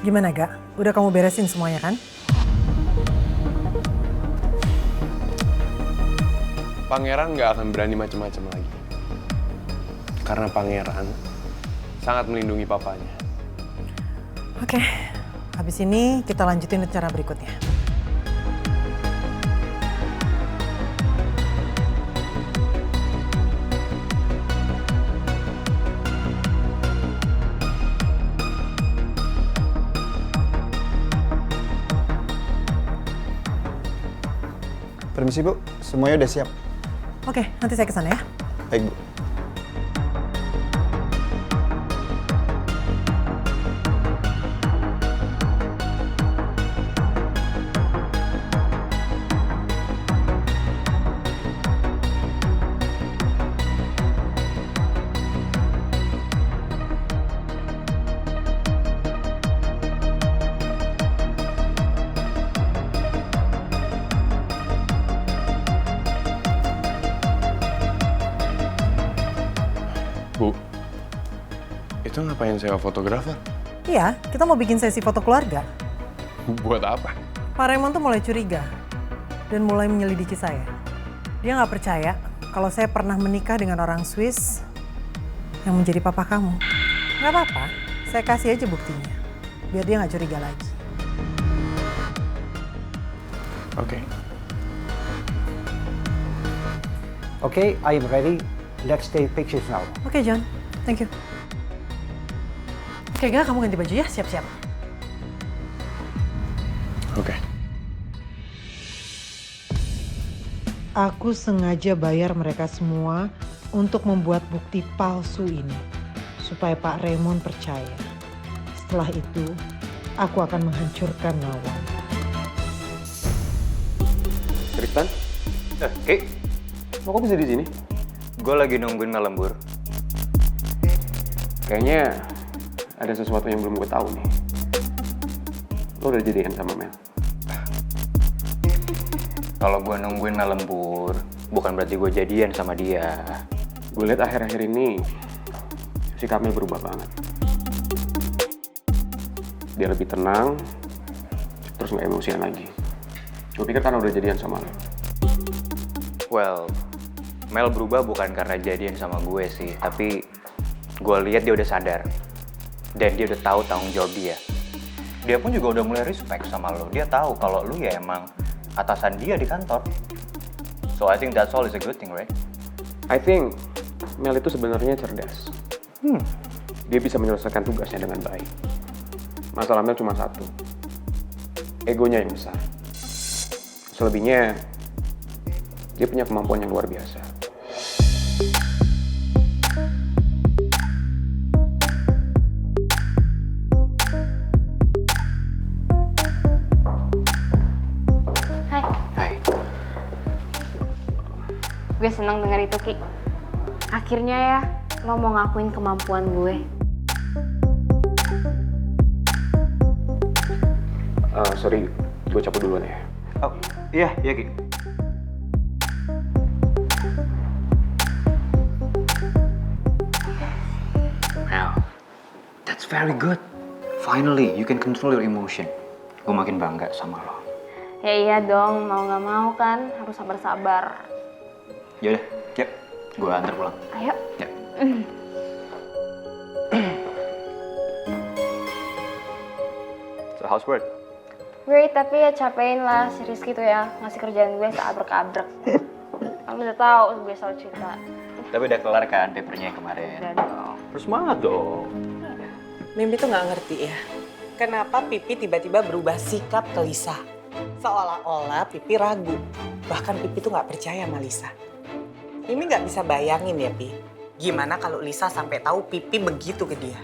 Gimana, Gak? Udah kamu beresin semuanya kan? Pangeran nggak akan berani macam-macam lagi. Karena Pangeran sangat melindungi papanya. Oke, habis ini kita lanjutin rencana berikutnya. Permisi Bu, semuanya udah siap. Oke, nanti saya kesana ya. Baik Bu. Bu, itu ngapain sewa fotografer? Iya, kita mau bikin sesi foto keluarga. Buat apa? Pak Raymond tuh mulai curiga dan mulai menyelidiki saya. Dia nggak percaya kalau saya pernah menikah dengan orang Swiss yang menjadi papa kamu. Nggak apa-apa, saya kasih aja buktinya, biar dia nggak curiga lagi. Oke. Okay, I am ready. Let's take pictures now. Oke, John, thank you. Oke, Gak, kamu ganti baju ya, siap-siap. Oke. Aku sengaja bayar mereka semua untuk membuat bukti palsu ini, supaya Pak Raymond percaya. Setelah itu, aku akan menghancurkan Nawang. Tristan? Ki, Kok bisa di sini? gue lagi nungguin Mel lembur. Kayaknya ada sesuatu yang belum gue tahu nih. Lo udah jadian sama Mel? Kalau gue nungguin Mel lembur, bukan berarti gue jadian sama dia. Gue lihat akhir-akhir ini sikapnya berubah banget. Dia lebih tenang, terus nggak emosian lagi. Gue pikir karena udah jadian sama lo. Well, Mel berubah bukan karena jadian sama gue sih, tapi gue lihat dia udah sadar. Dan dia udah tahu tanggung jawab dia. Dia pun juga udah mulai respect sama lo. Dia tahu kalau lo ya emang atasan dia di kantor. So I think that's all is a good thing, right? I think Mel itu sebenarnya cerdas. Dia bisa menyelesaikan tugasnya dengan baik. Masalah Mel cuma satu. Egonya yang besar. Selebihnya, dia punya kemampuan yang luar biasa. Hai, Hai. gue seneng denger itu, Ki. Akhirnya ya, lo mau ngakuin kemampuan gue. Sorry, gue cabut duluan ya. Oh, iya Ki. Mel, that's very good. Finally, you can control your emotion. Gue makin bangga sama lo. Ya iya dong, mau gak mau kan, harus sabar-sabar. Yaudah, yuk. Gue antar pulang. Ayo. Yuk. So, how's work? Great, tapi ya capein lah si Rizky tuh ya, ngasih kerjaan gue seabrek-abrek. Kamu udah tahu gue selalu cerita. Tapi udah kelar kan papernya yang kemarin? Udah dong. Terus semangat dong. Mimi tuh nggak ngerti ya, kenapa Pipi tiba-tiba berubah sikap ke Lisa. Seolah-olah Pipi ragu, bahkan Pipi tuh nggak percaya sama Lisa. Mimi nggak bisa bayangin ya, Pi. Gimana kalau Lisa sampai tahu Pipi begitu ke dia?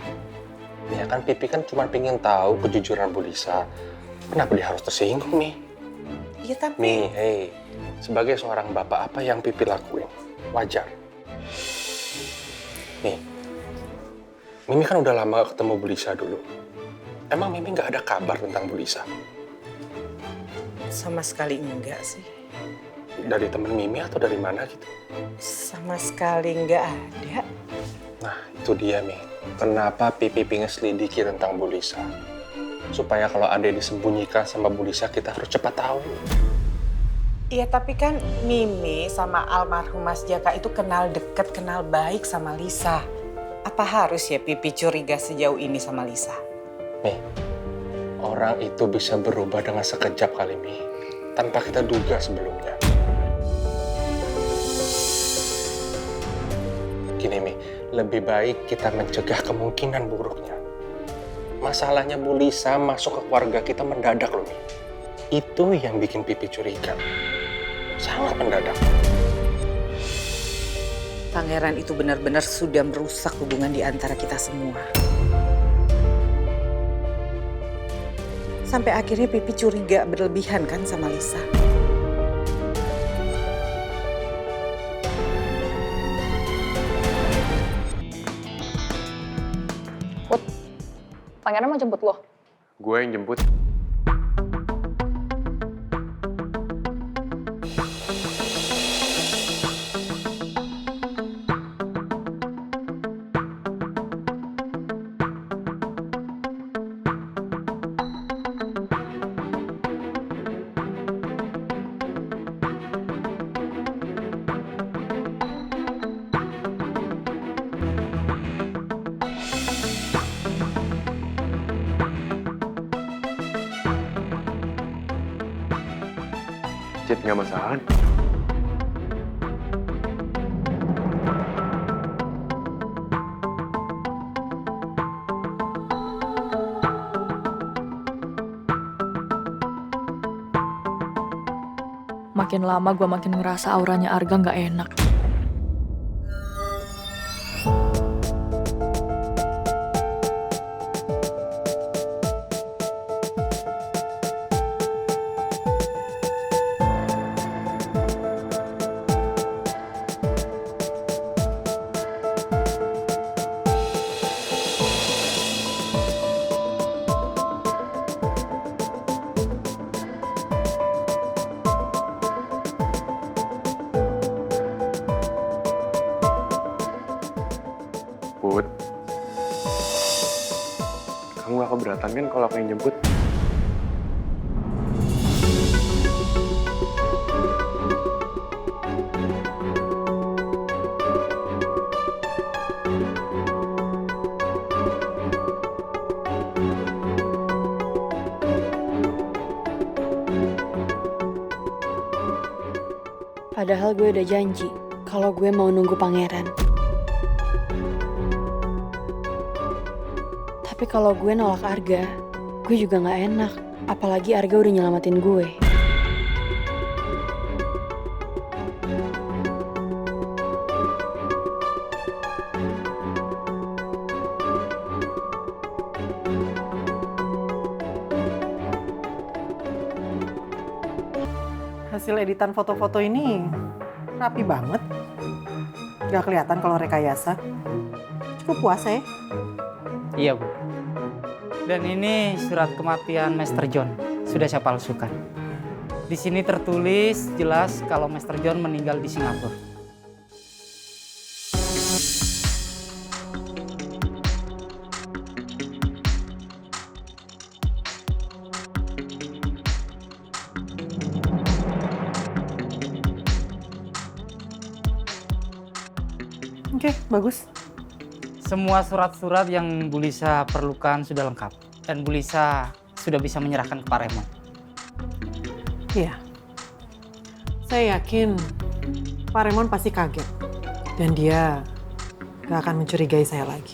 Ya kan Pipi kan cuma pengen tahu kejujuran Bu Lisa. Kenapa dia harus tersinggung, Mi? Iya tapi... Mi, hey, sebagai seorang bapak apa yang Pipi lakuin? Wajar. Nih, Mimi kan udah lama gak ketemu Bu Lisa dulu. Emang Mimi nggak ada kabar tentang Bu Lisa? Sama sekali enggak sih. Dari temen Mimi atau dari mana gitu? Sama sekali enggak ada. Nah, itu dia, Mi. Kenapa Pipi pengen selidiki tentang Bu Lisa? Supaya kalau ada yang disembunyikan sama Bu Lisa, kita harus cepat tahu. Iya, tapi kan Mimi sama almarhum Mas Jaka itu kenal deket, kenal baik sama Lisa. Apa harus ya Pipi curiga sejauh ini sama Lisa? Mi, orang itu bisa berubah dengan sekejap kali, Mi. Tanpa kita duga sebelumnya. Gini, Mi, lebih baik kita mencegah kemungkinan buruknya. Masalahnya Bu Lisa masuk ke keluarga kita mendadak loh, Mi. Itu yang bikin Pipi curiga. Sangat mendadak. Pangeran itu benar-benar sudah merusak hubungan di antara kita semua. Sampai akhirnya Pipi curiga berlebihan kan sama Lisa. Pangeran mau jemput lo. Gue yang jemput. Cit, nggak masalah kan? Makin lama gue makin ngerasa auranya Arga nggak enak. Put, kamu gak keberatan kan kalau aku yang jemput? Padahal gue udah janji kalau gue mau nunggu pangeran. Tapi kalau gue nolak Arga, gue juga nggak enak. Apalagi Arga udah nyelamatin gue. Hasil editan foto-foto ini rapi banget. Gak kelihatan kalau rekayasa. Cukup puas ya. Iya, Bu. Dan ini surat kematian Master John. Sudah saya palsukan. Di sini tertulis jelas kalau Master John meninggal di Singapura. Oke, bagus. Semua surat-surat yang Bu Lisa perlukan sudah lengkap. Dan Bu Lisa sudah bisa menyerahkan ke Pak Raymond. Iya. Saya yakin Pak Raymond pasti kaget. Dan dia gak akan mencurigai saya lagi.